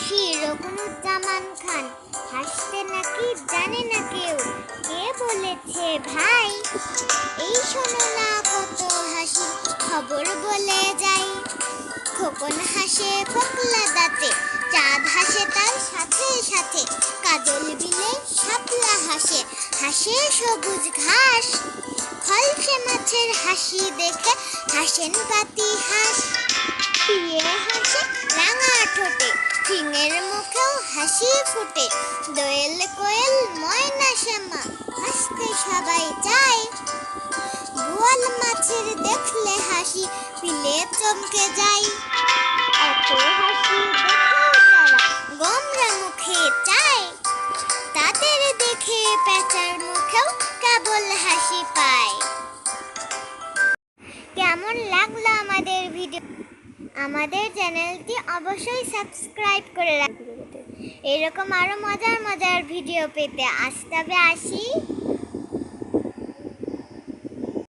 হাসি রকুনুজ্জামান খান, হাসতে নাকি জানে না কেউ, কে বলেছে ভাই? এই শোনো না কত হাসি, খবর বলে যাই। খোকন হাসে ফোকলা দাঁতে, চাঁদ হাসে তার সাথে সাথে, কাজল বিলে শাপলা হাসে, হাসে সবুজ ঘাস। খলসে মাছের হাসি দেখে হাসেন পাতি হাঁস। টিয়ে হাসে রাঙা ঠোঁটে, ফিঙের মুখেও হাসি ফুটে। দোয়েল কোয়েল ময়না শ্যামা, হাসতে সবাই চায়। বোয়াল মাছের দেখলে হাসি, পিলে চমকে যায়। এত হাসি দেখেও তারা গোমরা মুখে চায়, তাদের দেখে পেঁচার মুখেও কেবল হাসি পায়। কেমন লাগলো আমাদের ভিডিও? আমাদের চ্যানেলটি অবশ্যই সাবস্ক্রাইব করে রাখবেন এরকম আরো মজার মজার ভিডিও পেতে। আজ তবে আসি।